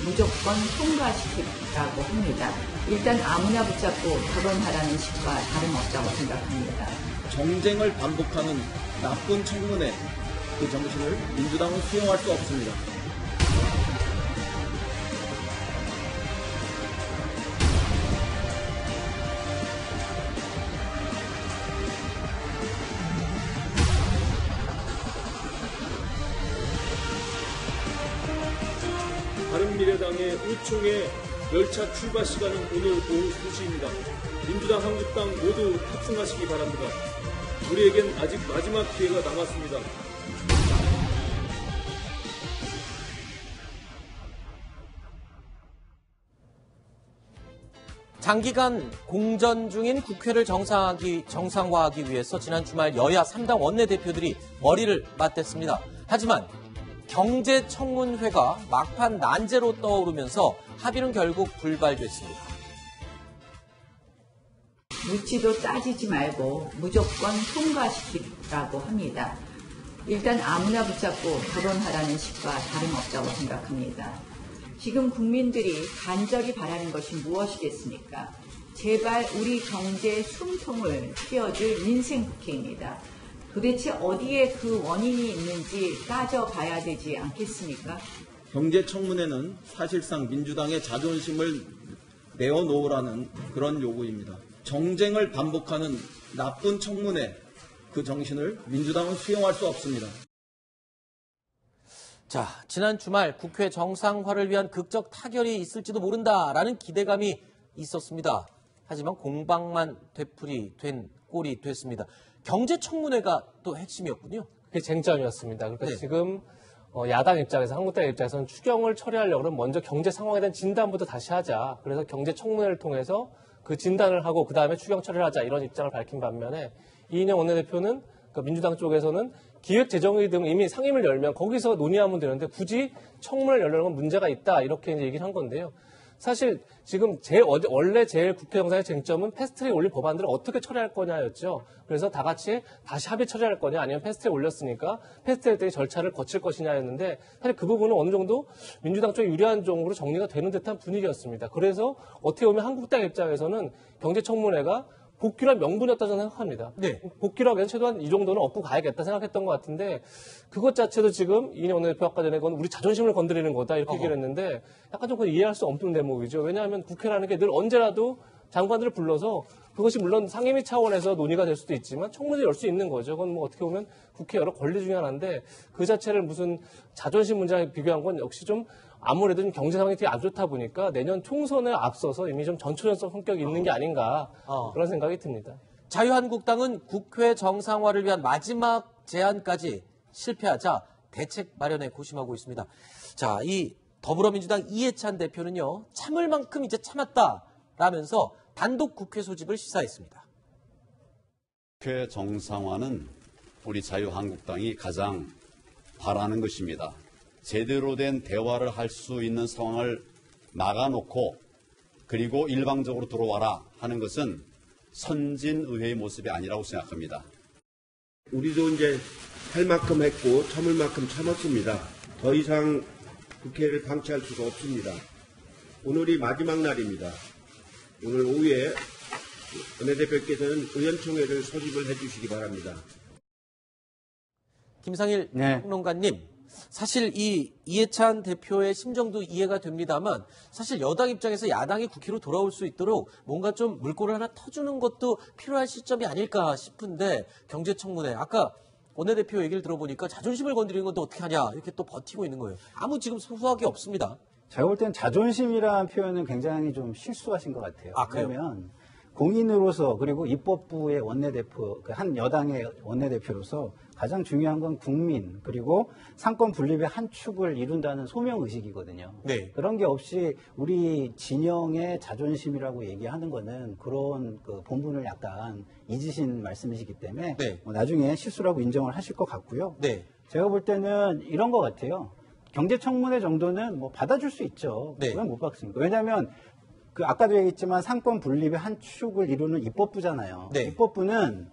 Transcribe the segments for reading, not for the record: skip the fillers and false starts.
무조건 통과시키라고 합니다. 일단 아무나 붙잡고 토론하라는 식과 다름없다고 생각합니다. 정쟁을 반복하는 나쁜 청문회, 그 정신을 민주당은 수용할 수 없습니다. 바른미래당의 의총의 열차 출발 시간은 오늘 오후 2시입니다. 민주당, 한국당 모두 탑승하시기 바랍니다. 우리에겐 아직 마지막 기회가 남았습니다. 장기간 공전 중인 국회를 정상화하기 위해서 지난 주말 여야 3당 원내대표들이 머리를 맞댔습니다. 하지만 경제청문회가 막판 난제로 떠오르면서 합의는 결국 불발됐습니다. 묻지도 따지지 말고 무조건 통과시키라고 합니다. 일단 아무나 붙잡고 토론하라는 식과 다름없다고 생각합니다. 지금 국민들이 간절히 바라는 것이 무엇이겠습니까? 제발 우리 경제의 숨통을 틔워줄 민생국회입니다. 도대체 어디에 그 원인이 있는지 따져봐야 되지 않겠습니까? 경제청문회는 사실상 민주당의 자존심을 내어놓으라는 그런 요구입니다. 정쟁을 반복하는 나쁜 청문회, 그 정신을 민주당은 수용할 수 없습니다. 자, 지난 주말 국회 정상화를 위한 극적 타결이 있을지도 모른다라는 기대감이 있었습니다. 하지만 공방만 되풀이 된 꼴이 됐습니다. 경제청문회가 또 핵심이었군요. 그게 쟁점이었습니다. 그러니까 네. 지금 야당 입장에서, 한국당 입장에서는 추경을 처리하려고 그러면 먼저 경제 상황에 대한 진단부터 다시 하자. 그래서 경제청문회를 통해서 그 진단을 하고 그 다음에 추경 처리를 하자, 이런 입장을 밝힌 반면에 이인영 원내대표는, 그러니까 민주당 쪽에서는 기획재정의 등 이미 상임을 열면 거기서 논의하면 되는데 굳이 청문회를 열려는 건 문제가 있다, 이렇게 이제 얘기를 한 건데요. 사실 지금 원래 제일 국회 정상의 쟁점은 패스트트랙 올린 법안들을 어떻게 처리할 거냐였죠. 그래서 다 같이 다시 합의 처리할 거냐, 아니면 패스트트랙 올렸으니까 패스트트랙 절차를 거칠 것이냐였는데, 사실 그 부분은 어느 정도 민주당 쪽에 유리한 쪽으로 정리가 되는 듯한 분위기였습니다. 그래서 어떻게 보면 한국당 입장에서는 경제청문회가 복귀란 명분이었다 저는 생각합니다. 네. 복귀라고 해서 최소한 이 정도는 업고 가야겠다 생각했던 것 같은데, 그것 자체도 지금 이인영 원내대표 아까 전에 그건 우리 자존심을 건드리는 거다, 이렇게 얘기를 했는데 약간 좀 이해할 수 없는 대목이죠. 왜냐하면 국회라는 게 늘 언제라도 장관들을 불러서, 그것이 물론 상임위 차원에서 논의가 될 수도 있지만 청문회 열 수 있는 거죠. 그건 뭐 어떻게 보면 국회 여러 권리 중에 하나인데, 그 자체를 무슨 자존심 문제에 비교한 건 역시 좀 아무래도 좀 경제 상황이 되게 안 좋다 보니까 내년 총선에 앞서서 이미 좀 전초전성 성격이 있는 게 아닌가, 그런 생각이 듭니다. 자유한국당은 국회 정상화를 위한 마지막 제안까지 실패하자 대책 마련에 고심하고 있습니다. 자, 이 더불어민주당 이해찬 대표는요, 참을 만큼 이제 참았다라면서 단독 국회 소집을 시사했습니다. 국회 정상화는 우리 자유한국당이 가장 바라는 것입니다. 제대로 된 대화를 할 수 있는 상황을 막아놓고 그리고 일방적으로 들어와라 하는 것은 선진의회의 모습이 아니라고 생각합니다. 우리도 이제 할 만큼 했고 참을 만큼 참았습니다. 더 이상 국회를 방치할 수가 없습니다. 오늘이 마지막 날입니다. 오늘 오후에 원내대표께서는 의원총회를 소집을 해주시기 바랍니다. 김상일 평론가님, 사실 이 이해찬 대표의 심정도 이해가 됩니다만, 사실 여당 입장에서 야당이 국회로 돌아올 수 있도록 뭔가 좀 물꼬를 하나 터주는 것도 필요한 시점이 아닐까 싶은데, 경제청문회 아까 원내대표 얘기를 들어보니까 자존심을 건드리는 건 또 어떻게 하냐, 이렇게 또 버티고 있는 거예요. 아무 지금 후하게 없습니다. 제가 볼 땐 자존심이라는 표현은 굉장히 좀 실수하신 것 같아요. 그러면 공인으로서, 그리고 입법부의 원내대표, 한 여당의 원내대표로서 가장 중요한 건 국민, 그리고 상권 분립의 한 축을 이룬다는 소명의식이거든요. 네. 그런 게 없이 우리 진영의 자존심이라고 얘기하는 거는 그런 그 본분을 약간 잊으신 말씀이시기 때문에 네. 나중에 실수라고 인정을 하실 것 같고요. 네. 제가 볼 때는 이런 것 같아요. 경제청문회 정도는 뭐 받아줄 수 있죠. 네. 왜 못 받습니까? 왜냐하면 그 아까도 얘기했지만 상권 분립의 한 축을 이루는 입법부잖아요. 네. 입법부는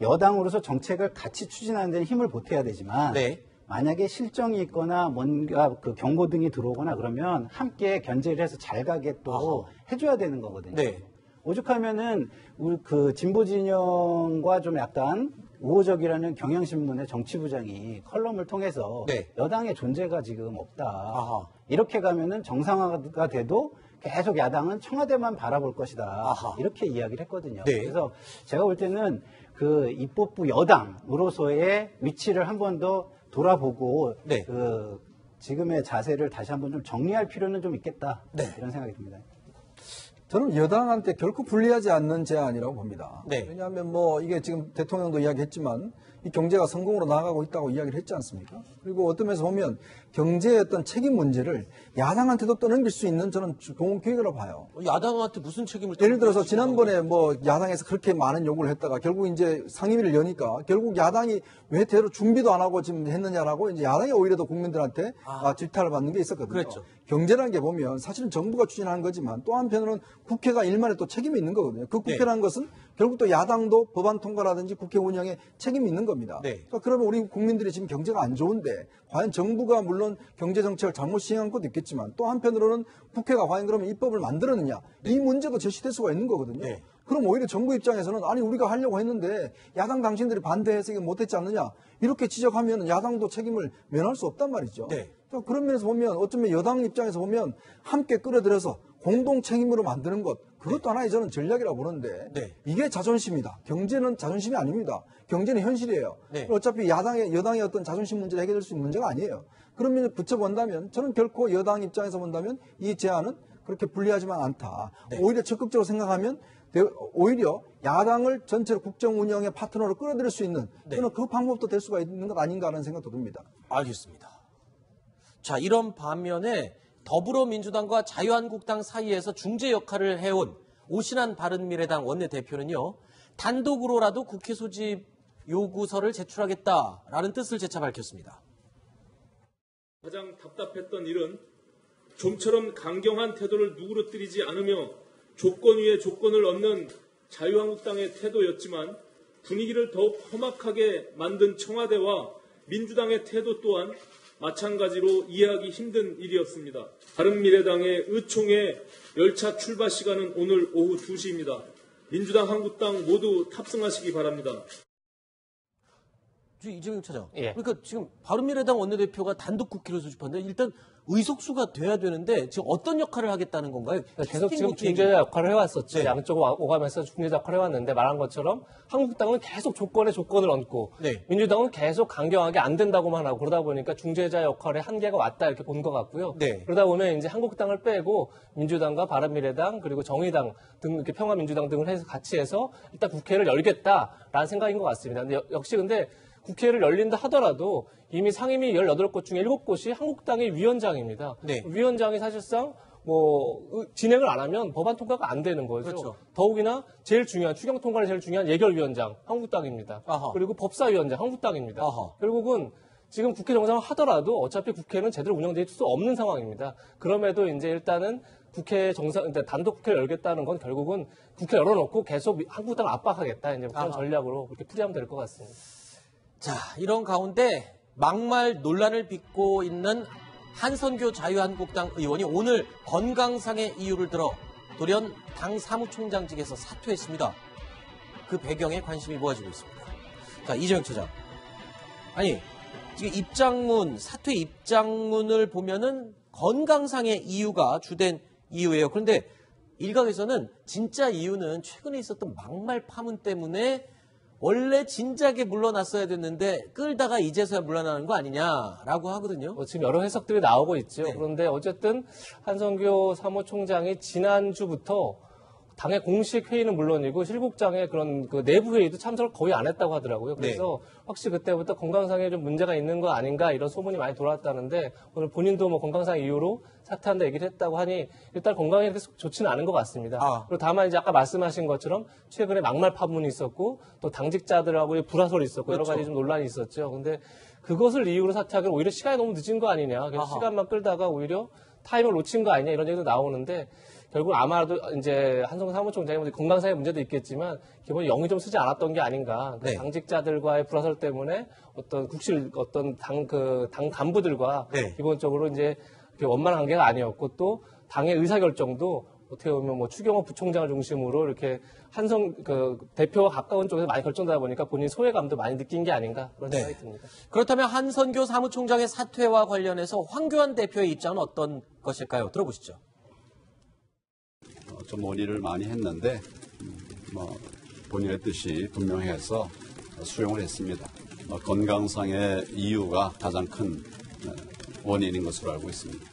여당으로서 정책을 같이 추진하는 데는 힘을 보태야 되지만 네. 만약에 실정이 있거나 뭔가 그 경고등이 들어오거나 그러면 함께 견제를 해서 잘 가게 또 해줘야 되는 거거든요. 네. 오죽하면은 우리 그 진보 진영과 좀 약간 우호적이라는 경향신문의 정치부장이 컬럼을 통해서 네. 여당의 존재가 지금 없다. 아하. 이렇게 가면은 정상화가 돼도 계속 야당은 청와대만 바라볼 것이다. 아하. 이렇게 이야기를 했거든요. 네. 그래서 제가 볼 때는 그 입법부 여당으로서의 위치를 한 번 더 돌아보고 네. 그 지금의 자세를 다시 한번 좀 정리할 필요는 좀 있겠다. 네. 이런 생각이 듭니다. 저는 여당한테 결코 불리하지 않는 제안이라고 봅니다. 네. 왜냐하면 뭐 이게 지금 대통령도 이야기했지만 이 경제가 성공으로 나아가고 있다고 이야기를 했지 않습니까? 그리고 어떤 면에서 보면 경제의 어떤 책임 문제를 야당한테도 떠넘길 수 있는 저는 좋은 기회라고 봐요. 야당한테 무슨 책임을 예를 들어서 떠넘기시는 지난번에 뭐 야당에서 그렇게 많은 요구를 했다가 결국 이제 상임위를 여니까 결국 야당이 왜 대로 준비도 안 하고 지금 했느냐라고 이제 야당이 오히려 더 국민들한테 질타를 받는 게 있었거든요. 그랬죠. 경제라는 게 보면 사실은 정부가 추진하는 거지만 또 한편으로는 국회가 일말에 또 책임이 있는 거거든요. 그 국회라는 것은 결국 또 야당도 법안 통과라든지 국회 운영에 책임이 있는 겁니다. 네. 그러니까 그러면 우리 국민들이 지금 경제가 안 좋은데 과연 정부가 물론 경제 정책을 잘못 시행한 것도 있겠지만 또 한편으로는 국회가 과연 그러면 입법을 만들었느냐 이 문제도 제시될 수가 있는 거거든요. 네. 그럼 오히려 정부 입장에서는 아니 우리가 하려고 했는데 야당 당신들이 반대해서 이게 못했지 않느냐 이렇게 지적하면 야당도 책임을 면할 수 없단 말이죠. 네. 그러니까 그런 면에서 보면 어쩌면 여당 입장에서 보면 함께 끌어들여서 공동 책임으로 만드는 것 그것도 하나의 저는 전략이라고 보는데 네. 이게 자존심이다. 경제는 자존심이 아닙니다. 경제는 현실이에요. 네. 어차피 여당의 어떤 자존심 문제를 해결할 수 있는 문제가 아니에요. 그런 면을 붙여본다면 저는 결코 여당 입장에서 본다면 이 제안은 그렇게 불리하지만 않다. 네. 오히려 적극적으로 생각하면 오히려 야당을 전체로 국정 운영의 파트너로 끌어들일 수 있는 저는 그 방법도 될 수가 있는 것 아닌가 하는 생각도 듭니다. 알겠습니다. 자, 이런 반면에 더불어민주당과 자유한국당 사이에서 중재 역할을 해온 오신환 바른미래당 원내대표는요. 단독으로라도 국회 소집 요구서를 제출하겠다라는 뜻을 재차 밝혔습니다. 가장 답답했던 일은 좀처럼 강경한 태도를 누그러뜨리지 않으며 조건 위에 조건을 얻는 자유한국당의 태도였지만 분위기를 더욱 험악하게 만든 청와대와 민주당의 태도 또한 마찬가지로 이해하기 힘든 일이었습니다. 바른미래당의 의총의 열차 출발 시간은 오늘 오후 2시입니다. 민주당, 한국당 모두 탑승하시기 바랍니다. 이재명 차장. 예. 그러니까 지금 바른미래당 원내대표가 단독 국회를 소집하는데 일단 의석수가 돼야 되는데 지금 어떤 역할을 하겠다는 건가요? 계속 지금 중재자 역할을 해왔었죠. 네. 양쪽으로 오가면서 중재자 역할을 해왔는데 말한 것처럼 한국당은 계속 조건에 조건을 얹고 네. 민주당은 계속 강경하게 안 된다고만 하고 그러다 보니까 중재자 역할의 한계가 왔다 이렇게 본 것 같고요. 네. 그러다 보면 이제 한국당을 빼고 민주당과 바른미래당 그리고 정의당 등 이렇게 평화민주당 등을 해서 같이 해서 일단 국회를 열겠다라는 생각인 것 같습니다. 근데 역시 근데 국회를 열린다 하더라도 이미 상임위 18곳 중에 7곳이 한국당의 위원장입니다. 네. 위원장이 사실상 진행을 안 하면 법안 통과가 안 되는 거죠. 그렇죠. 더욱이나 제일 중요한 추경 통과를 제일 중요한 예결위원장 한국당입니다. 아하. 그리고 법사위원장 한국당입니다. 아하. 결국은 지금 국회 정상을 하더라도 어차피 국회는 제대로 운영될 수 없는 상황입니다. 그럼에도 이제 일단은 국회 단독 국회를 열겠다는 건 결국은 국회 열어놓고 계속 한국당을 압박하겠다 이제 그런 전략으로 그렇게 풀이하면 될 것 같습니다. 자, 이런 가운데 막말 논란을 빚고 있는 한선교 자유한국당 의원이 오늘 건강상의 이유를 들어 돌연 당 사무총장직에서 사퇴했습니다. 그 배경에 관심이 모아지고 있습니다. 자, 이재명 차장. 아니, 지금 사퇴 입장문을 보면은 건강상의 이유가 주된 이유예요. 그런데 일각에서는 진짜 이유는 최근에 있었던 막말 파문 때문에 원래 진작에 물러났어야 됐는데 끌다가 이제서야 물러나는 거 아니냐라고 하거든요. 지금 여러 해석들이 나오고 있죠. 네. 그런데 어쨌든 한선교 사무총장이 지난주부터 당의 공식 회의는 물론이고 실국장의 그런 그 내부 회의도 참석을 거의 안 했다고 하더라고요. 그래서 확실히 그때부터 건강상에 좀 문제가 있는 거 아닌가 이런 소문이 많이 돌아왔다는데 오늘 본인도 뭐 건강상 이유로 사퇴한다 얘기를 했다고 하니 일단 건강이 그렇게 좋지는 않은 것 같습니다. 그리고 다만 이제 아까 말씀하신 것처럼 최근에 막말 파문이 있었고 또 당직자들하고의 불화설이 있었고 그렇죠. 여러 가지 좀 논란이 있었죠. 근데 그것을 이유로 사퇴하기는 오히려 시간이 너무 늦은 거 아니냐. 그래서 시간만 끌다가 오히려 타임을 놓친 거 아니냐 이런 얘기도 나오는데 결국 아마도 이제 한성근 사무총장이 건강상의 문제도 있겠지만 기본 영이 좀 쓰지 않았던 게 아닌가. 네. 당직자들과의 불화설 때문에 어떤 국실 어떤 당 간부들과 네. 기본적으로 이제 원만한 관계가 아니었고 또 당의 의사결정도 어떻게 보면 뭐 추경호 부총장을 중심으로 이렇게 대표와 가까운 쪽에서 많이 결정되다 보니까 본인 소외감도 많이 느낀 게 아닌가 그런 생각이 듭니다. 그렇다면 한선교 사무총장의 사퇴와 관련해서 황교안 대표의 입장은 어떤 것일까요? 들어보시죠. 좀 논의를 많이 했는데 본인의 뜻이 분명해서 수용을 했습니다. 건강상의 이유가 가장 큰 원인인 것으로 알고 있습니다.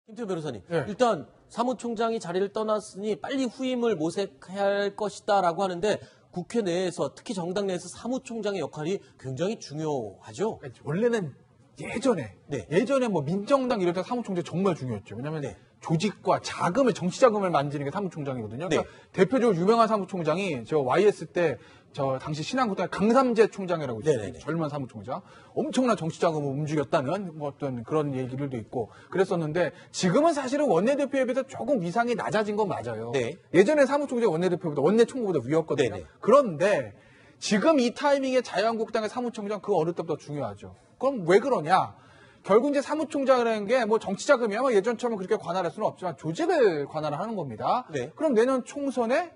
김태우 변호사님, 네. 일단 사무총장이 자리를 떠났으니 빨리 후임을 모색해야 할 것이다라고 하는데 국회 내에서 특히 정당 내에서 사무총장의 역할이 굉장히 중요하죠. 원래는 예전에 뭐 민정당 이럴 때 사무총장 정말 중요했죠. 왜냐하면 조직과 자금을 정치 자금을 만지는 게 사무총장이거든요. 그러니까 대표적으로 유명한 사무총장이 저 YS 때 저 당시 신한국당 강삼재 총장이라고 있어요. 네네네. 젊은 사무총장. 엄청난 정치 자금을 움직였다는 뭐 어떤 그런 얘기들도 있고 그랬었는데 지금은 사실은 원내대표에 비해서 조금 위상이 낮아진 건 맞아요. 네. 예전에 사무총장 원내대표보다 원내총무보다 위였거든요. 네네. 그런데 지금 이 타이밍에 자유한국당의 사무총장 그 어느 때보다 중요하죠. 그럼 왜 그러냐? 결국 이제 사무총장이라는 게 뭐 정치 자금이야 뭐 예전처럼 그렇게 관할할 수는 없지만 조직을 관할을 하는 겁니다. 네. 그럼 내년 총선에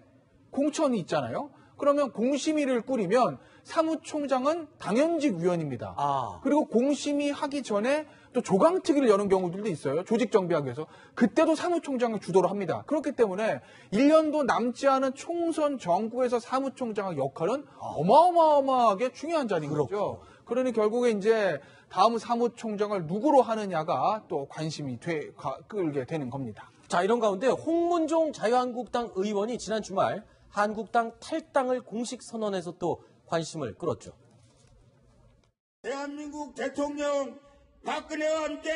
공천이 있잖아요. 그러면 공심위를 꾸리면 사무총장은 당연직 위원입니다. 그리고 공심위 하기 전에 또 조강특위를 여는 경우들도 있어요. 조직 정비하기 위해서. 그때도 사무총장이 주도를 합니다. 그렇기 때문에 1년도 남지 않은 총선 정국에서 사무총장의 역할은 어마어마하게 중요한 자리인 거죠. 그러니 결국에 이제 다음 사무총장을 누구로 하느냐가 또 관심이 끌게 되는 겁니다. 자, 이런 가운데 홍문종 자유한국당 의원이 지난 주말 한국당 탈당을 공식 선언해서 또 관심을 끌었죠. 대한민국 대통령 박근혜와 함께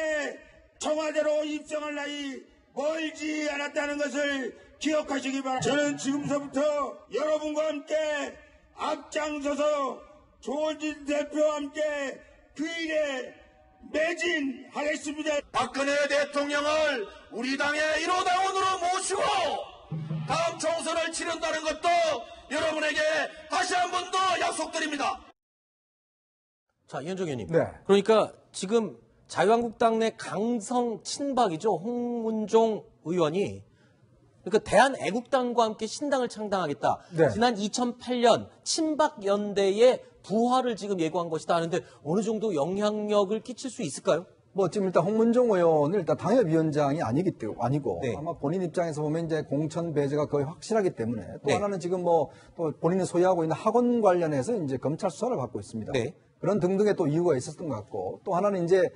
청와대로 입성할 나이 멀지 않았다는 것을 기억하시기 바랍니다. 저는 지금서부터 여러분과 함께 앞장서서 조원진 대표와 함께 그 일에 매진하겠습니다. 박근혜 대통령을 우리 당의 1호당원으로 모시고 다음 총선을 치른다는 것도 여러분에게 다시 한 번 더 약속드립니다. 자, 이현정 의원님. 네. 그러니까 지금 자유한국당 내 강성 친박이죠. 홍문종 의원이 그러니까 대한애국당과 함께 신당을 창당하겠다. 네. 지난 2008년 친박연대의 부활을 지금 예고한 것이다 하는데 어느 정도 영향력을 끼칠 수 있을까요? 뭐 지금 일단 홍문종 의원은 일단 당협위원장이 아니고 네. 아마 본인 입장에서 보면 이제 공천 배제가 거의 확실하기 때문에 또 네. 하나는 지금 뭐 또 본인이 소유하고 있는 학원 관련해서 이제 검찰 수사를 받고 있습니다. 네. 그런 등등의 또 이유가 있었던 것 같고 또 하나는 이제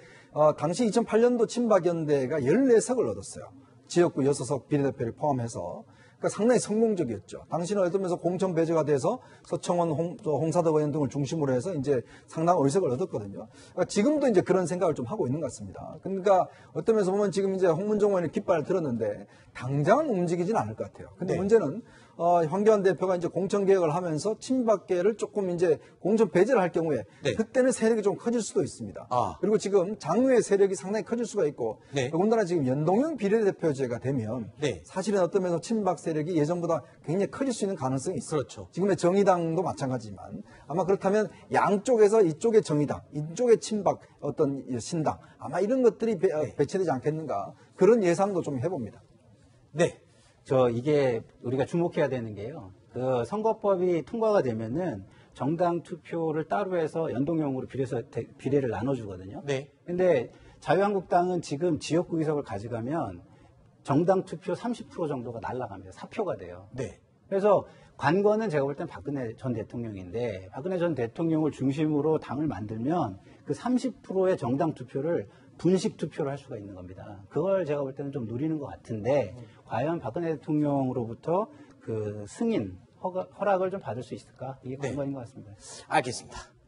당시 2008년도 친박연대가 14석을 얻었어요. 지역구 6석 비례대표를 포함해서. 그러니까 상당히 성공적이었죠. 당시는 어떤 면에서 공천 배제가 돼서 서청원, 홍사덕 의원 등을 중심으로 해서 이제 상당한 의석을 얻었거든요. 그러니까 지금도 이제 그런 생각을 좀 하고 있는 것 같습니다. 그러니까 어떤 면에서 보면 지금 이제 홍문종 의원이 깃발을 들었는데 당장은 움직이진 않을 것 같아요. 근데 문제는 황교안 대표가 이제 공천 개혁을 하면서 친박계를 조금 이제 공천 배제를 할 경우에 그때는 세력이 좀 커질 수도 있습니다. 그리고 지금 장외 세력이 상당히 커질 수가 있고 더군다나 지금 연동형 비례대표제가 되면 사실은 어떤 면에서 친박 세력이 예전보다 굉장히 커질 수 있는 가능성이 있어요. 그렇죠. 지금의 정의당도 마찬가지지만 아마 그렇다면 양쪽에서 이쪽의 정의당, 이쪽의 친박 어떤 신당 아마 이런 것들이 배치되지 않겠는가 그런 예상도 좀 해봅니다. 네. 이게 우리가 주목해야 되는 게요. 그 선거법이 통과가 되면은 정당 투표를 따로 해서 연동형으로 비례를 나눠주거든요. 네. 근데 자유한국당은 지금 지역구 의석을 가져가면 정당 투표 30% 정도가 날아갑니다. 사표가 돼요. 네. 그래서 관건은 제가 볼 땐 박근혜 전 대통령인데 박근혜 전 대통령을 중심으로 당을 만들면 그 30%의 정당 투표를 분식 투표를 할 수가 있는 겁니다. 그걸 제가 볼 때는 좀 노리는 것 같은데 과연 박근혜 대통령으로부터 그 승인, 허락을 좀 받을 수 있을까? 이게 관건인 것 같습니다. 알겠습니다.